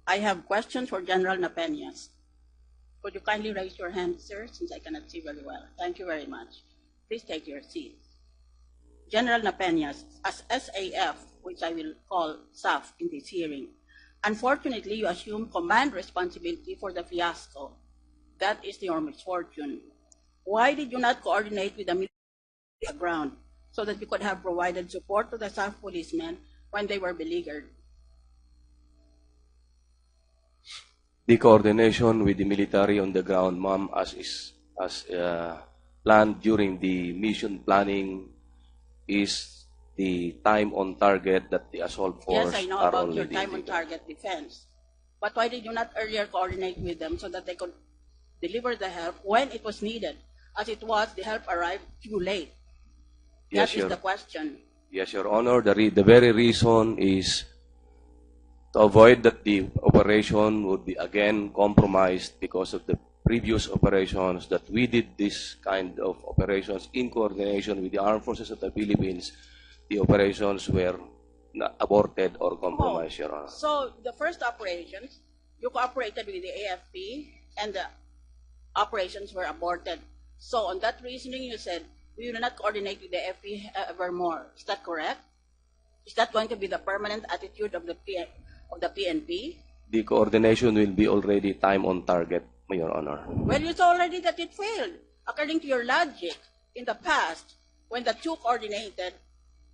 I have questions for General Napenas. Could you kindly raise your hand, sir, since I cannot see very well? Thank you very much. Please take your seat. General Napenas, as SAF, which I will call SAF in this hearing, unfortunately, you assume command responsibility for the fiasco. That is your misfortune. Why did you not coordinate with the military on the ground so that you could have provided support to the SAF policemen when they were beleaguered? The coordination with the military on the ground, ma'am, as planned during the mission planning, is the time on target that the assault force Yes, I know are about your already time on target defense. But why did you not earlier coordinate with them so that they could deliver the help when it was needed? As it was, the help arrived too late. Yes, That is the question. Yes, Your Honor. The very reason is to avoid that the operation would be again compromised because of the previous operations that we did this kind of operations in coordination with the Armed Forces of the Philippines. The operations were aborted or compromised, Your Honor. So the first operations, you cooperated with the AFP and the operations were aborted. So on that reasoning, you said, we will not coordinate with the AFP evermore. Is that correct? Is that going to be the permanent attitude of the PNP? The coordination will be already time on target, Your Honor. Well, you saw already that it failed. According to your logic, in the past, when the two coordinated,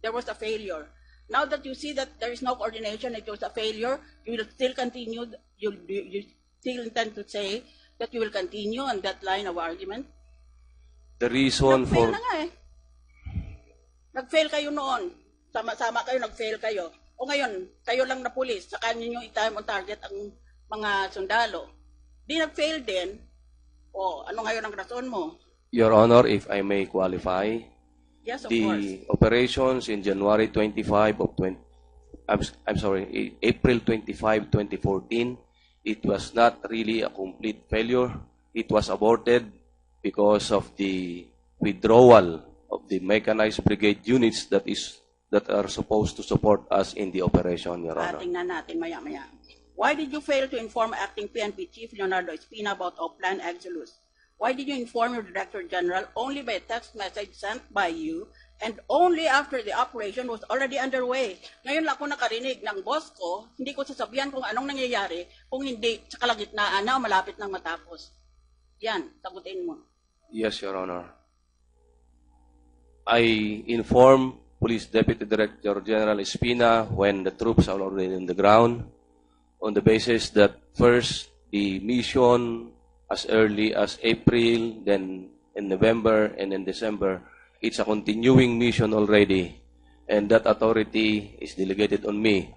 there was a failure. Now that you see that there is no coordination, it was a failure, you will still continue, you still intend to say that you will continue on that line of argument? The reason Nag-fail for... na nga eh. Nag-fail kayo noon. Sama-sama kayo, nag-fail kayo. O ngayon, kayo lang na pulis, saka ninyo i-time on target ang mga sundalo. Di nag-fail din. O, ano ngayon ang rason mo? Your Honor, if I may qualify, Yes, of course. the operations in January 25 of April 25, 2014, it was not really a complete failure. It was aborted because of the withdrawal of the mechanized brigade units that are supposed to support us in the operation, Your Honor. Tingnan natin maya-maya. Why did you fail to inform Acting PNP Chief Leonardo Espina about Oplan Exodus? Why did you inform your Director General only by a text message sent by you and only after the operation was already underway? Ngayon lang ako nakarinig ng boss ko, hindi ko sasabihan kung anong nangyayari kung hindi sa kalagitnaan na malapit nang matapos. Yan, sagutin mo. Yes, Your Honor. I informed Police Deputy Director General Espina when the troops are already on the ground on the basis that first the mission as early as April, then in November and in December, it's a continuing mission already, and that authority is delegated on me.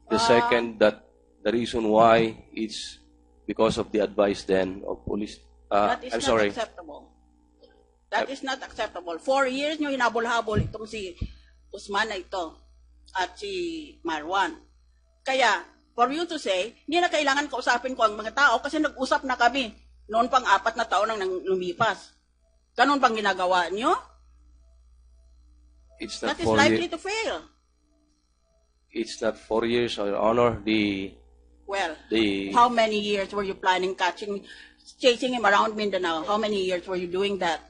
The second, that the reason why it's because of the advice then of police. That is I'm not sorry. acceptable. That is not acceptable. 4 years nyo hinabol-habol itong si Usman na ito at si Marwan. Kaya, for you to say, hindi na kailangan kausapin ko ang mga tao kasi nag-usap na kami. Noon pang 4 na taon nang lumipas. Ganun bang ginagawa nyo? It's not That is 4 likely years. to fail. It's not 4 years, Your Honor. Well, how many years were you planning chasing him around Mindanao? How many years were you doing that?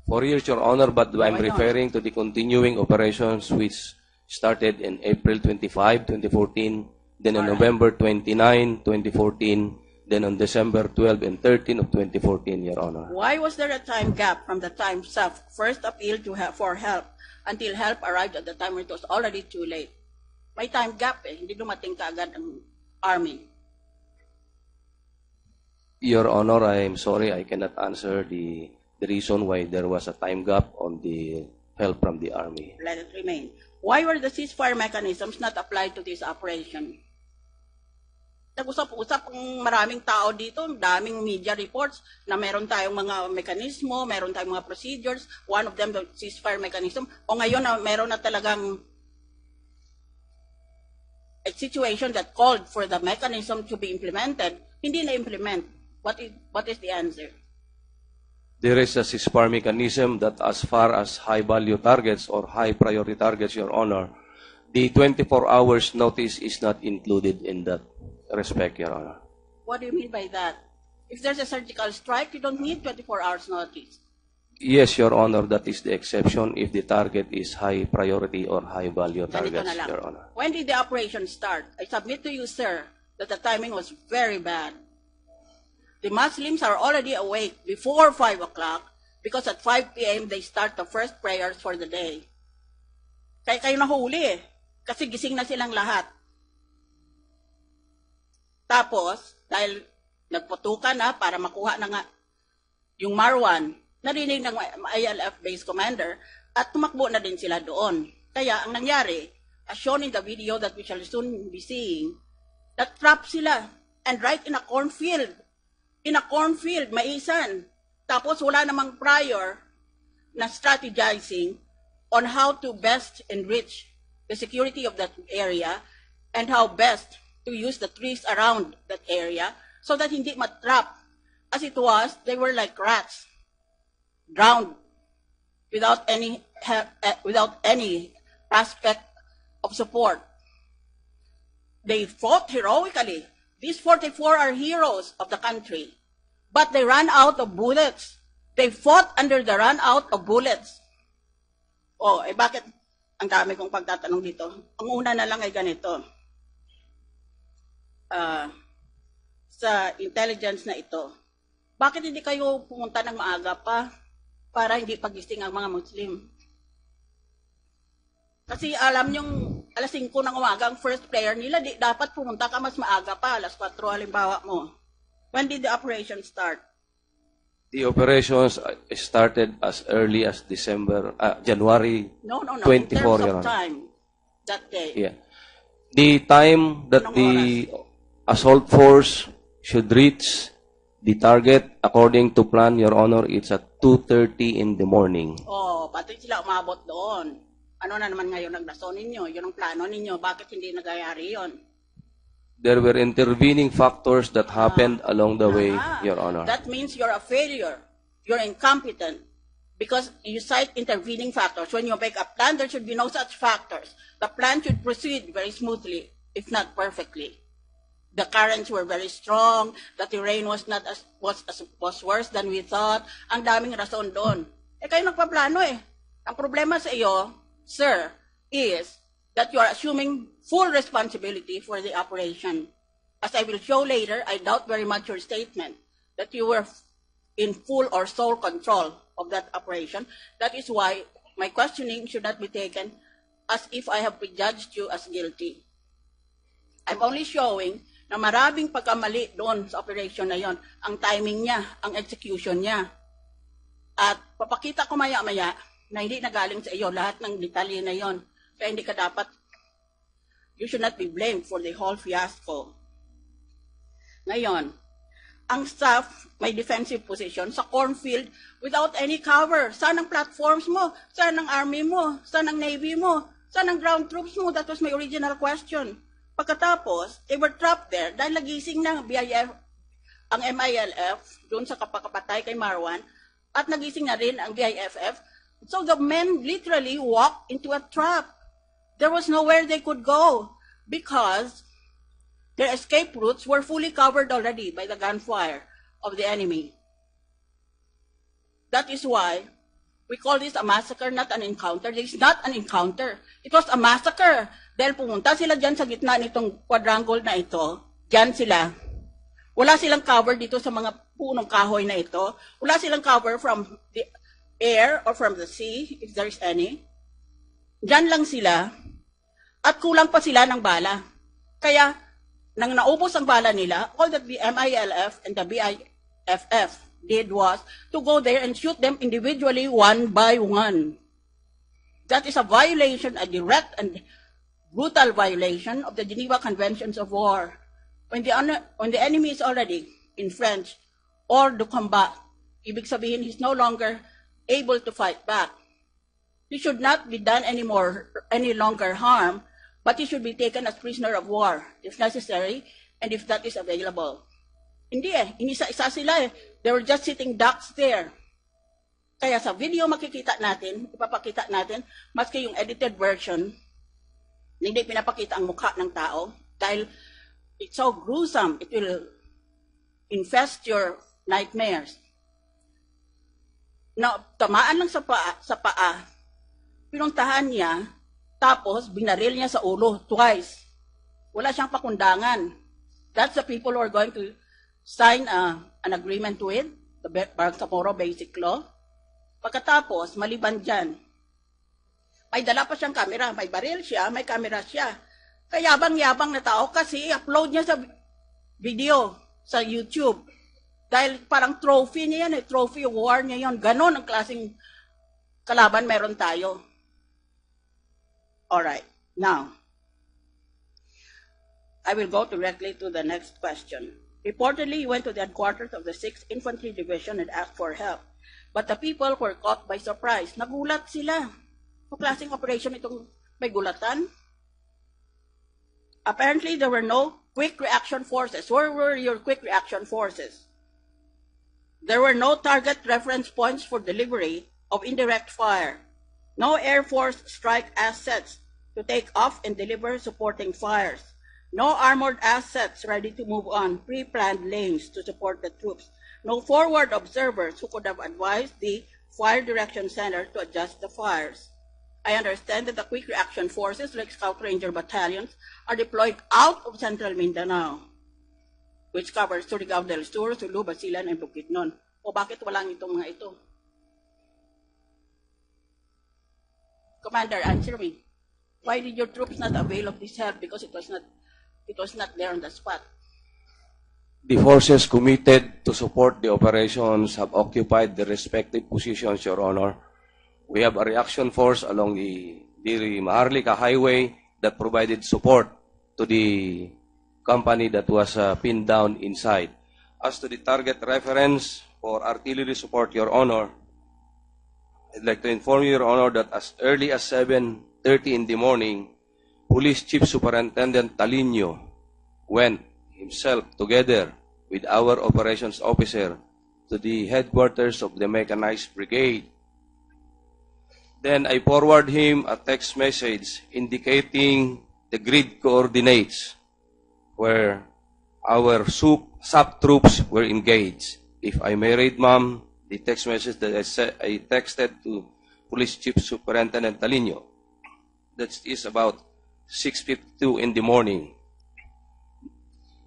4 years, Your Honor, but I'm Why not? referring to the continuing operations which started in April 25, 2014, then on Alright. November 29, 2014, then on December 12 and 13 of 2014, Your Honor. Why was there a time gap from the time SAF first appealed for help until help arrived at the time when it was already too late? May time gap eh. Hindi dumating kaagad ang army. Your Honor, I am sorry, I cannot answer the reason why there was a time gap on the help from the Army. Let it remain. Why were the ceasefire mechanisms not applied to this operation? Nag-usap-usap ang maraming tao dito, daming media reports na meron tayong mga mekanismo, meron tayong mga procedures, one of them the ceasefire mechanism, o ngayon na meron na talagang a situation that called for the mechanism to be implemented, hindi na-implement. What is the answer? There is a ceasefire mechanism that as far as high-value targets or high-priority targets, Your Honor, the 24 hours notice is not included in that. respect, Your Honor. What do you mean by that? If there's a surgical strike, you don't need 24 hours notice. Yes, Your Honor, that is the exception if the target is high priority or high value Ganito targets, na lang. Your Honor. When did the operation start? I submit to you, sir, that the timing was very bad. The Muslims are already awake before 5 o'clock because at 5 p.m. they start the first prayers for the day. Kaya kayo nahuli eh, kasi gising na silang lahat. Tapos, dahil nagputukan na para makuha na nga yung Marwan, narinig ng ILF base commander at tumakbo na din sila doon. Kaya ang nangyari, as shown in the video that we shall soon be seeing, na-trap sila and right in a cornfield. In a cornfield, maisan. Tapos wala namang prior na strategizing on how to best enrich the security of that area and how best to use the trees around that area so that hindi matrap. As it was, they were like rats, drowned without any aspect of support. They fought heroically. These 44 are heroes of the country, but they ran out of bullets. They fought under the run out of bullets. Oh, eh bakit ang dami kong pagtatanong dito? Ang una na lang ay ganito. Sa intelligence na ito, bakit hindi kayo pumunta ng maaga pa para hindi pagising ang mga Muslim? Kasi alam nyong alas 5 ng umaga ang first prayer nila, dapat pumunta ka mas maaga pa, alas 4 halimbawa mo. When did the operation start? The operations started as early as January No, 24, in terms Your of Honor. time, that day. Yeah. The time that Anong the assault force should reach the target according to plan, Your Honor, it's at 2:30 in the morning. Oh, pati sila umabot doon. Ano na naman ngayon ang rason ninyo? Yun ang plano ninyo. Bakit hindi nagayari yun? There were intervening factors that happened along the way, Your Honor. That means you're a failure. You're incompetent. Because you cite intervening factors. When you make a plan, there should be no such factors. The plan should proceed very smoothly, if not perfectly. The currents were very strong. The terrain was worse than we thought. Ang daming rason doon. Eh kayo nagpaplano eh. Ang problema sa iyo, sir, is that you are assuming full responsibility for the operation. As I will show later, I doubt very much your statement that you were in full or sole control of that operation. That is why my questioning should not be taken as if I have prejudged you as guilty. I'm only showing na maraming pagkamali doon sa operation na yon, ang timing niya, ang execution niya. At papakita ko maya-maya na hindi nagaling sa iyo lahat ng detalye na yon. Kaya hindi ka dapat, you should not be blamed for the whole fiasco. Ngayon, ang SAF may defensive position sa cornfield without any cover. Saan ang platforms mo? Saan ang army mo? Saan ang navy mo? Saan ang ground troops mo? That was my original question. Pagkatapos, they were trapped there dahil nagising ng BIF, ang MILF, doon sa kapakapatay kay Marwan, at nagising na rin ang BIFF. So the men literally walked into a trap. There was nowhere they could go because their escape routes were fully covered already by the gunfire of the enemy. That is why we call this a massacre, not an encounter. This is not an encounter. It was a massacre. Dahil pumunta sila dyan sa gitna nitong quadrangle na ito, dyan sila. Wala silang cover dito sa mga punong kahoy na ito. Wala silang cover from the air or from the sea, if there is any. Dyan lang sila. At kulang pa sila ng bala. Kaya, nang naubos ang bala nila, all that the MILF and the BIFF did was to go there and shoot them individually one by one. That is a violation, a direct and brutal violation of the Geneva Conventions of War. When the enemy is already entrenched or to combat, ibig sabihin he's no longer able to fight back. He should not be done any longer harm, but he should be taken as prisoner of war, if necessary, and if that is available. Hindi inisa-isa sila eh. They were just sitting ducks there. Kaya sa video makikita natin, ipapakita natin, maski yung edited version, hindi pinapakita ang mukha ng tao, dahil It's so gruesome. It will infest your nightmares. Na tamaan lang sa paa, pinuntahan niya, tapos binaril niya sa ulo twice. Wala siyang pakundangan. That's the people who are going to sign an agreement with the Bangsamoro Basic Law. Pagkatapos, maliban dyan, may dala pa siyang camera, may baril siya, may camera siya. Kayabang-yabang na tao kasi upload niya sa video sa YouTube. Dahil parang trophy niya yan, trophy war niya yan. Ganon ang klaseng kalaban meron tayo. Alright, now, I will go directly to the next question. Reportedly, he went to the headquarters of the 6th Infantry Division and asked for help. But the people were caught by surprise. Nagulat sila. Ang klaseng operation itong may gulatan. Apparently, there were no quick reaction forces. Where were your quick reaction forces? There were no target reference points for delivery of indirect fire. No Air Force strike assets to take off and deliver supporting fires. No armored assets ready to move on pre-planned lanes to support the troops. No forward observers who could have advised the Fire Direction Center to adjust the fires. I understand that the quick reaction forces like Scout Ranger battalions are deployed out of Central Mindanao, which covers Surigao del Sur, Sulu, Basilan, and Bukidnon. O bakit walang itong mga ito? Commander, answer me. Why did your troops not avail of this help? Because it was not there on the spot. The forces committed to support the operations have occupied the respective positions, Your Honor. We have a reaction force along the Maharlika Highway that provided support to the company that was pinned down inside. As to the target reference for artillery support, Your Honor, I'd like to inform you, Your Honor, that as early as 7:30 in the morning, Police Chief Superintendent Talino went himself together with our operations officer to the headquarters of the Mechanized Brigade. Then I forward him a text message indicating the grid coordinates where our SAF troops were engaged. If I may read, ma'am, the text message that I texted to Police Chief Superintendent Talino. That is about 6:52 in the morning.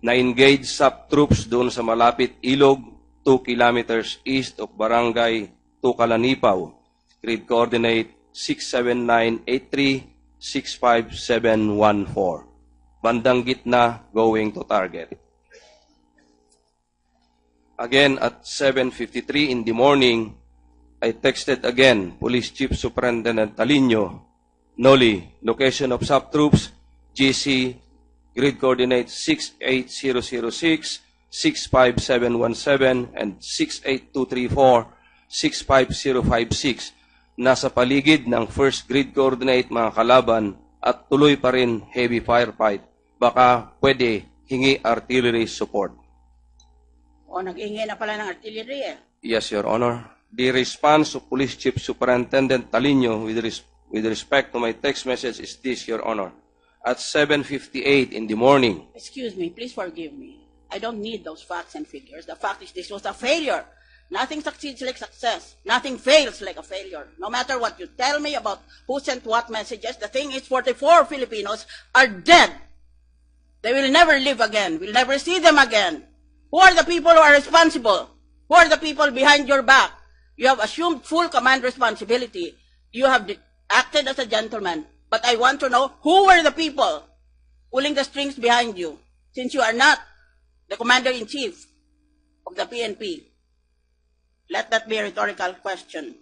Na-engage SAF troops doon sa malapit ilog, 2 kilometers east of Barangay Tukalanipaw. Grid coordinate 67983-65714. Bandang gitna going to target. Again, at 7:53 in the morning, I texted again Police Chief Superintendent Talino, Noli, location of SAF troops, GC, grid coordinate 68006, 65717, and 68234, 65056. Nasa paligid ng first grid coordinate mga kalaban at tuloy pa rin heavy firefight. Baka pwede hingi artillery support. O, nag-hingi na pala ng artillery eh. Yes, Your Honor. The response of Police Chief Superintendent Talino with respect to my text message is this, Your Honor. At 7:58 in the morning. Excuse me, please forgive me. I don't need those facts and figures. The fact is this was a failure. Nothing succeeds like success. Nothing fails like a failure. No matter what you tell me about who sent what messages, the thing is 44 Filipinos are dead. They will never live again. We'll never see them again. Who are the people who are responsible? Who are the people behind your back? You have assumed full command responsibility. You have acted as a gentleman. But I want to know who were the people pulling the strings behind you, since you are not the commander-in-chief of the PNP. Let that be a rhetorical question.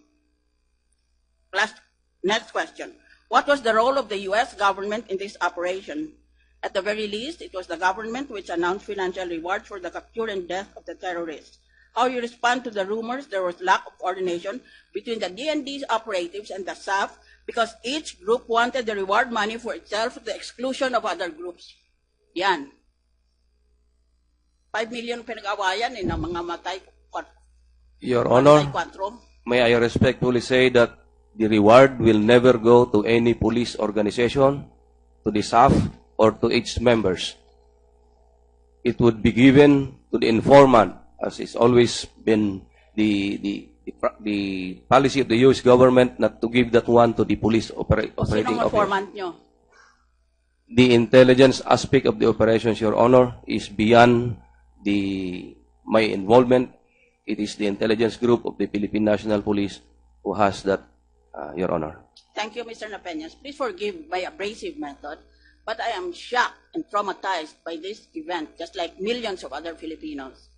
Next question. What was the role of the U.S. government in this operation? At the very least, it was the government which announced financial rewards for the capture and death of the terrorists. How you respond to the rumors there was lack of coordination between the DND's operatives and the SAF because each group wanted the reward money for itself to the exclusion of other groups? Yan. 5 million pinag-awayan ng mga matay. Your Honor, may I respectfully say that the reward will never go to any police organization, to the SAF, or to its members. it would be given to the informant, as it's always been the policy of the U.S. government not to give that one to the police operating Sinong officer. informant nyo? The intelligence aspect of the operations, Your Honor, is beyond my involvement. It is the intelligence group of the Philippine National Police who has that, Your Honor. Thank you, Mr. Napenas. Please forgive my abrasive method, but I am shocked and traumatized by this event, just like millions of other Filipinos.